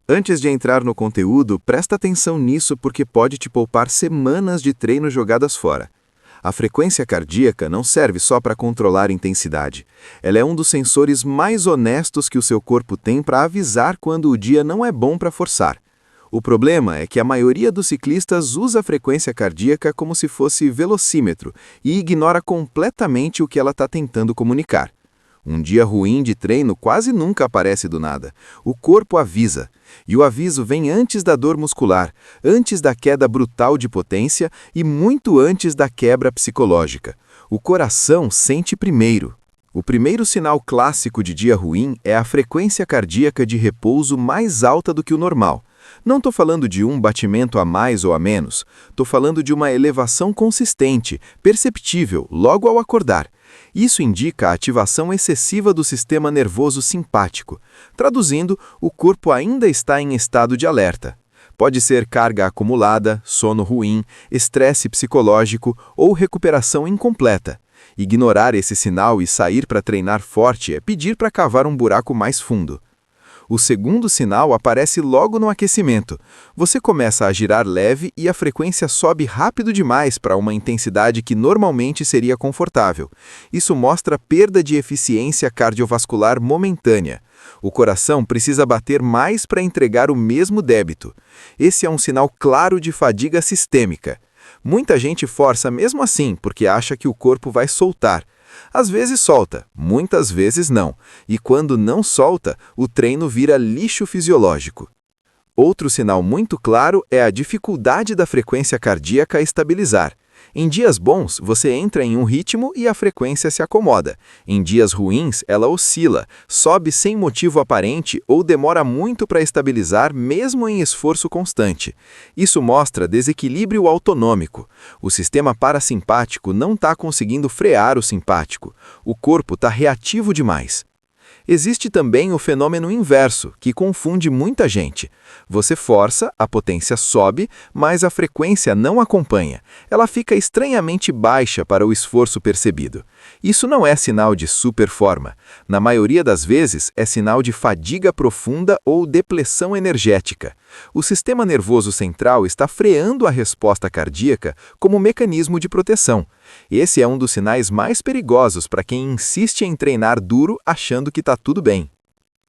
Antes de entrar no conteúdo, presta atenção nisso porque pode te poupar semanas de treino jogadas fora. A frequência cardíaca não serve só para controlar a intensidade. Ela é um dos sensores mais honestos que o seu corpo tem para avisar quando o dia não é bom para forçar. O problema é que a maioria dos ciclistas usa a frequência cardíaca como se fosse velocímetro e ignora completamente o que ela está tentando comunicar. Um dia ruim de treino quase nunca aparece do nada. O corpo avisa. E o aviso vem antes da dor muscular, antes da queda brutal de potência e muito antes da quebra psicológica. O coração sente primeiro. O primeiro sinal clássico de dia ruim é a frequência cardíaca de repouso mais alta do que o normal. Não estou falando de um batimento a mais ou a menos. Estou falando de uma elevação consistente, perceptível, logo ao acordar. Isso indica a ativação excessiva do sistema nervoso simpático. Traduzindo, o corpo ainda está em estado de alerta. Pode ser carga acumulada, sono ruim, estresse psicológico ou recuperação incompleta. Ignorar esse sinal e sair para treinar forte é pedir para cavar um buraco mais fundo. O segundo sinal aparece logo no aquecimento. Você começa a girar leve e a frequência sobe rápido demais para uma intensidade que normalmente seria confortável. Isso mostra perda de eficiência cardiovascular momentânea. O coração precisa bater mais para entregar o mesmo débito. Esse é um sinal claro de fadiga sistêmica. Muita gente força mesmo assim porque acha que o corpo vai soltar. Às vezes solta, muitas vezes não, e quando não solta, o treino vira lixo fisiológico. Outro sinal muito claro é a dificuldade da frequência cardíaca a estabilizar. Em dias bons, você entra em um ritmo e a frequência se acomoda. Em dias ruins, ela oscila, sobe sem motivo aparente ou demora muito para estabilizar mesmo em esforço constante. Isso mostra desequilíbrio autonômico. O sistema parasimpático não está conseguindo frear o simpático. O corpo está reativo demais. Existe também o fenômeno inverso, que confunde muita gente. Você força, a potência sobe, mas a frequência não acompanha. Ela fica estranhamente baixa para o esforço percebido. Isso não é sinal de superforma. Na maioria das vezes, é sinal de fadiga profunda ou depressão energética. O sistema nervoso central está freando a resposta cardíaca como mecanismo de proteção. Esse é um dos sinais mais perigosos para quem insiste em treinar duro achando que está tudo bem.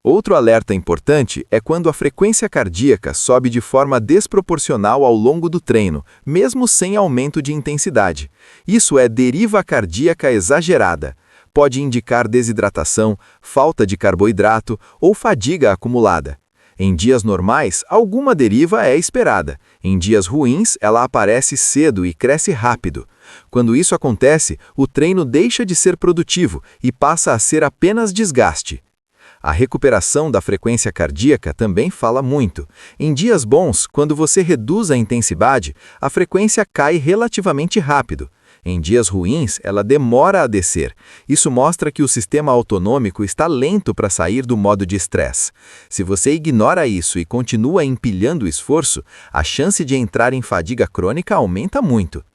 Outro alerta importante é quando a frequência cardíaca sobe de forma desproporcional ao longo do treino, mesmo sem aumento de intensidade. Isso é deriva cardíaca exagerada. Pode indicar desidratação, falta de carboidrato ou fadiga acumulada. Em dias normais, alguma deriva é esperada. Em dias ruins, ela aparece cedo e cresce rápido. Quando isso acontece, o treino deixa de ser produtivo e passa a ser apenas desgaste. A recuperação da frequência cardíaca também fala muito. Em dias bons, quando você reduz a intensidade, a frequência cai relativamente rápido. Em dias ruins, ela demora a descer. Isso mostra que o sistema autonômico está lento para sair do modo de estresse. Se você ignora isso e continua empilhando o esforço, a chance de entrar em fadiga crônica aumenta muito.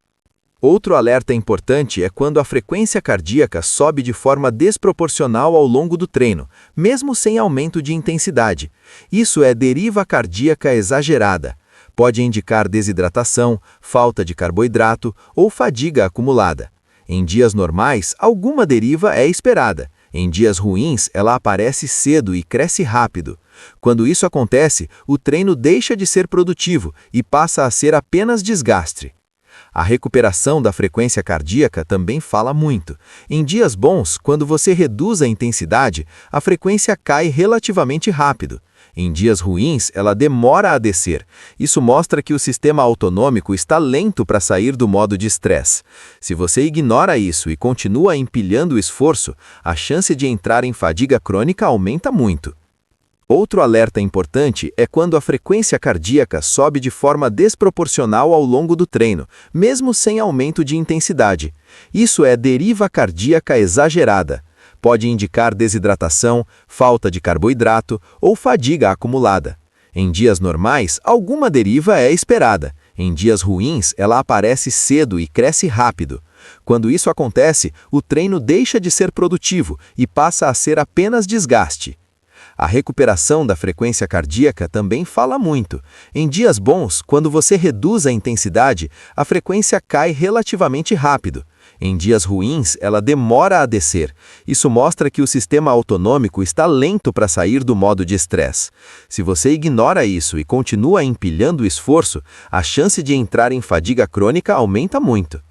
Outro alerta importante é quando a frequência cardíaca sobe de forma desproporcional ao longo do treino, mesmo sem aumento de intensidade. Isso é deriva cardíaca exagerada. Pode indicar desidratação, falta de carboidrato ou fadiga acumulada. Em dias normais, alguma deriva é esperada. Em dias ruins, ela aparece cedo e cresce rápido. Quando isso acontece, o treino deixa de ser produtivo e passa a ser apenas desgaste. A recuperação da frequência cardíaca também fala muito. Em dias bons, quando você reduz a intensidade, a frequência cai relativamente rápido. Em dias ruins, ela demora a descer. Isso mostra que o sistema autonômico está lento para sair do modo de estresse. Se você ignora isso e continua empilhando o esforço, a chance de entrar em fadiga crônica aumenta muito. Outro alerta importante é quando a frequência cardíaca sobe de forma desproporcional ao longo do treino, mesmo sem aumento de intensidade. Isso é deriva cardíaca exagerada. Pode indicar desidratação, falta de carboidrato ou fadiga acumulada. Em dias normais, alguma deriva é esperada. Em dias ruins, ela aparece cedo e cresce rápido. Quando isso acontece, o treino deixa de ser produtivo e passa a ser apenas desgaste. A recuperação da frequência cardíaca também fala muito. Em dias bons, quando você reduz a intensidade, a frequência cai relativamente rápido. Em dias ruins, ela demora a descer. Isso mostra que o sistema autonômico está lento para sair do modo de estresse. Se você ignora isso e continua empilhando o esforço, a chance de entrar em fadiga crônica aumenta muito.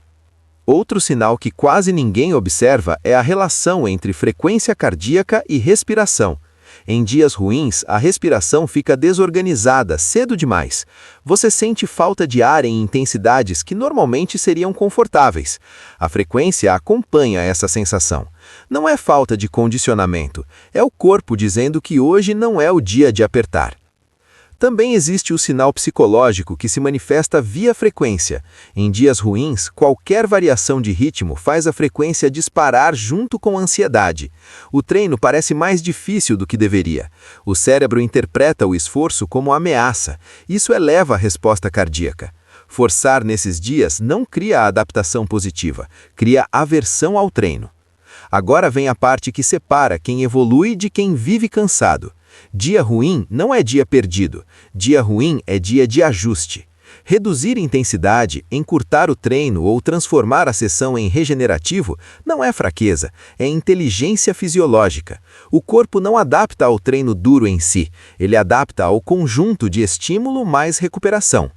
Outro sinal que quase ninguém observa é a relação entre frequência cardíaca e respiração. Em dias ruins, a respiração fica desorganizada cedo demais. Você sente falta de ar em intensidades que normalmente seriam confortáveis. A frequência acompanha essa sensação. Não é falta de condicionamento, é o corpo dizendo que hoje não é o dia de apertar. Também existe o sinal psicológico que se manifesta via frequência. Em dias ruins, qualquer variação de ritmo faz a frequência disparar junto com a ansiedade. O treino parece mais difícil do que deveria. O cérebro interpreta o esforço como ameaça. Isso eleva a resposta cardíaca. Forçar nesses dias não cria adaptação positiva, cria aversão ao treino. Agora vem a parte que separa quem evolui de quem vive cansado. Dia ruim não é dia perdido. Dia ruim é dia de ajuste. Reduzir intensidade, encurtar o treino ou transformar a sessão em regenerativo não é fraqueza, é inteligência fisiológica. O corpo não adapta ao treino duro em si, ele adapta ao conjunto de estímulo mais recuperação.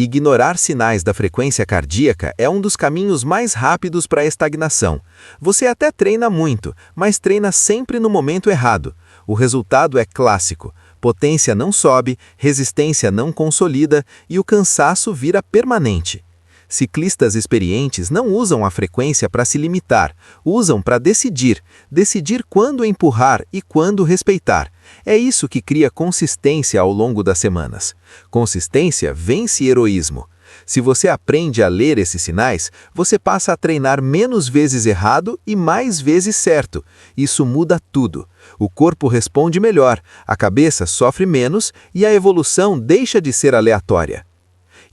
Ignorar sinais da frequência cardíaca é um dos caminhos mais rápidos para a estagnação. Você até treina muito, mas treina sempre no momento errado. O resultado é clássico. Potência não sobe, resistência não consolida e o cansaço vira permanente. Ciclistas experientes não usam a frequência para se limitar, usam para decidir quando empurrar e quando respeitar. É isso que cria consistência ao longo das semanas. Consistência vence heroísmo. Se você aprende a ler esses sinais, você passa a treinar menos vezes errado e mais vezes certo. Isso muda tudo. O corpo responde melhor, a cabeça sofre menos e a evolução deixa de ser aleatória.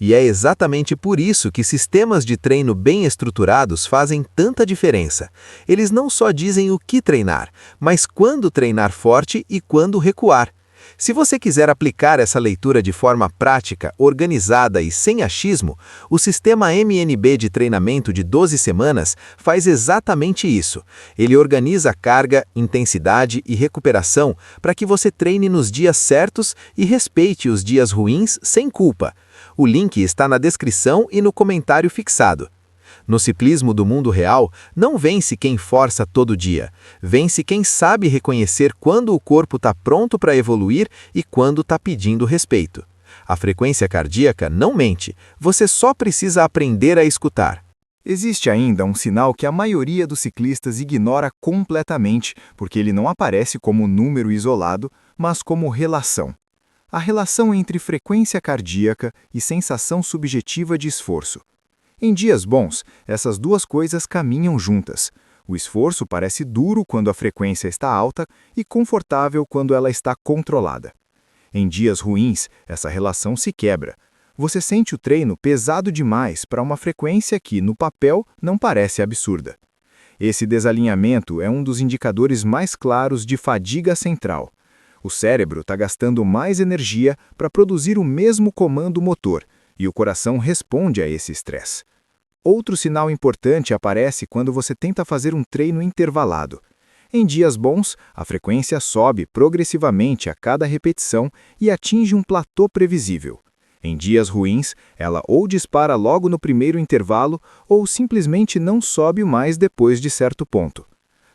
E é exatamente por isso que sistemas de treino bem estruturados fazem tanta diferença. Eles não só dizem o que treinar, mas quando treinar forte e quando recuar. Se você quiser aplicar essa leitura de forma prática, organizada e sem achismo, o sistema MNB de treinamento de 12 semanas faz exatamente isso. Ele organiza carga, intensidade e recuperação para que você treine nos dias certos e respeite os dias ruins sem culpa. O link está na descrição e no comentário fixado. No ciclismo do mundo real, não vence quem força todo dia. Vence quem sabe reconhecer quando o corpo está pronto para evoluir e quando está pedindo respeito. A frequência cardíaca não mente, você só precisa aprender a escutar. Existe ainda um sinal que a maioria dos ciclistas ignora completamente, porque ele não aparece como número isolado, mas como relação. A relação entre frequência cardíaca e sensação subjetiva de esforço. Em dias bons, essas duas coisas caminham juntas. O esforço parece duro quando a frequência está alta e confortável quando ela está controlada. Em dias ruins, essa relação se quebra. Você sente o treino pesado demais para uma frequência que, no papel, não parece absurda. Esse desalinhamento é um dos indicadores mais claros de fadiga central. O cérebro está gastando mais energia para produzir o mesmo comando motor, e o coração responde a esse estresse. Outro sinal importante aparece quando você tenta fazer um treino intervalado. Em dias bons, a frequência sobe progressivamente a cada repetição e atinge um platô previsível. Em dias ruins, ela ou dispara logo no primeiro intervalo ou simplesmente não sobe mais depois de certo ponto.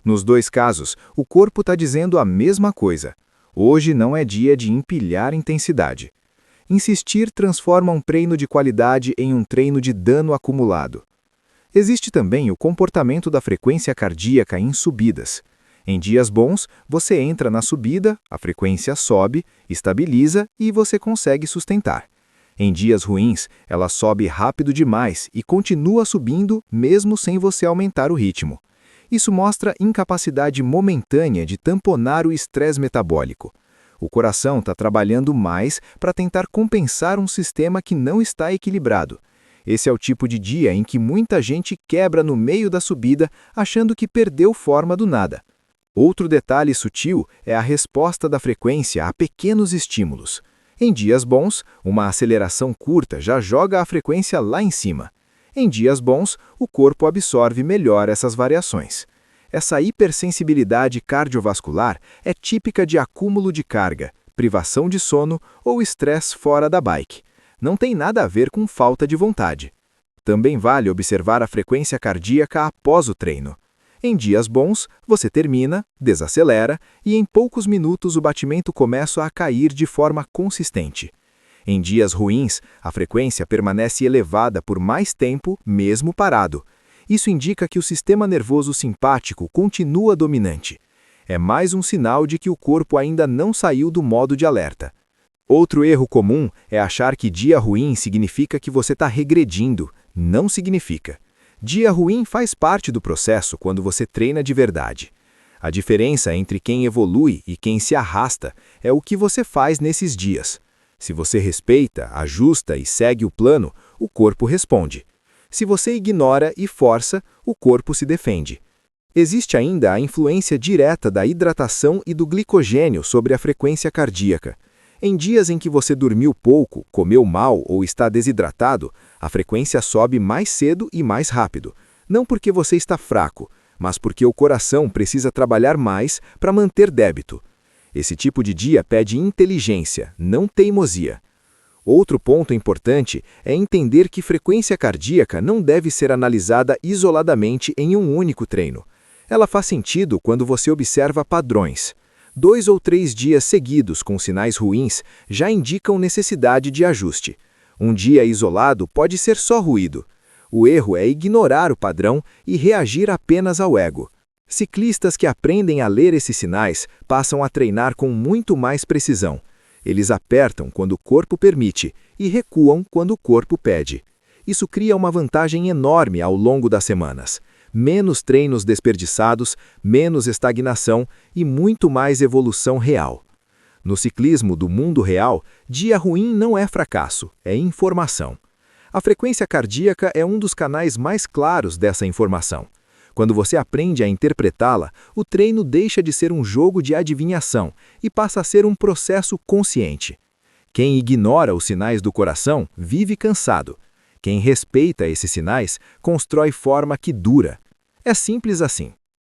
Nos dois casos, o corpo está dizendo a mesma coisa. Hoje não é dia de empilhar intensidade. Insistir transforma um treino de qualidade em um treino de dano acumulado. Existe também o comportamento da frequência cardíaca em subidas. Em dias bons, você entra na subida, a frequência sobe, estabiliza e você consegue sustentar. Em dias ruins, ela sobe rápido demais e continua subindo mesmo sem você aumentar o ritmo. Isso mostra incapacidade momentânea de tamponar o estresse metabólico. O coração está trabalhando mais para tentar compensar um sistema que não está equilibrado. Esse é o tipo de dia em que muita gente quebra no meio da subida achando que perdeu forma do nada. Outro detalhe sutil é a resposta da frequência a pequenos estímulos. Em dias bons, uma aceleração curta já joga a frequência lá em cima. Em dias bons, o corpo absorve melhor essas variações. Essa hipersensibilidade cardiovascular é típica de acúmulo de carga, privação de sono ou estresse fora da bike. Não tem nada a ver com falta de vontade. Também vale observar a frequência cardíaca após o treino. Em dias bons, você termina, desacelera e em poucos minutos o batimento começa a cair de forma consistente. Em dias ruins, a frequência permanece elevada por mais tempo, mesmo parado. Isso indica que o sistema nervoso simpático continua dominante. É mais um sinal de que o corpo ainda não saiu do modo de alerta. Outro erro comum é achar que dia ruim significa que você está regredindo. Não significa. Dia ruim faz parte do processo quando você treina de verdade. A diferença entre quem evolui e quem se arrasta é o que você faz nesses dias. Se você respeita, ajusta e segue o plano, o corpo responde. Se você ignora e força, o corpo se defende. Existe ainda a influência direta da hidratação e do glicogênio sobre a frequência cardíaca. Em dias em que você dormiu pouco, comeu mal ou está desidratado, a frequência sobe mais cedo e mais rápido. Não porque você está fraco, mas porque o coração precisa trabalhar mais para manter débito. Esse tipo de dia pede inteligência, não teimosia. Outro ponto importante é entender que frequência cardíaca não deve ser analisada isoladamente em um único treino. Ela faz sentido quando você observa padrões. 2 ou 3 dias seguidos com sinais ruins já indicam necessidade de ajuste. Um dia isolado pode ser só ruído. O erro é ignorar o padrão e reagir apenas ao ego. Ciclistas que aprendem a ler esses sinais passam a treinar com muito mais precisão. Eles apertam quando o corpo permite e recuam quando o corpo pede. Isso cria uma vantagem enorme ao longo das semanas. Menos treinos desperdiçados, menos estagnação e muito mais evolução real. No ciclismo do mundo real, dia ruim não é fracasso, é informação. A frequência cardíaca é um dos canais mais claros dessa informação. Quando você aprende a interpretá-la, o treino deixa de ser um jogo de adivinhação e passa a ser um processo consciente. Quem ignora os sinais do coração vive cansado. Quem respeita esses sinais constrói forma que dura. É simples assim.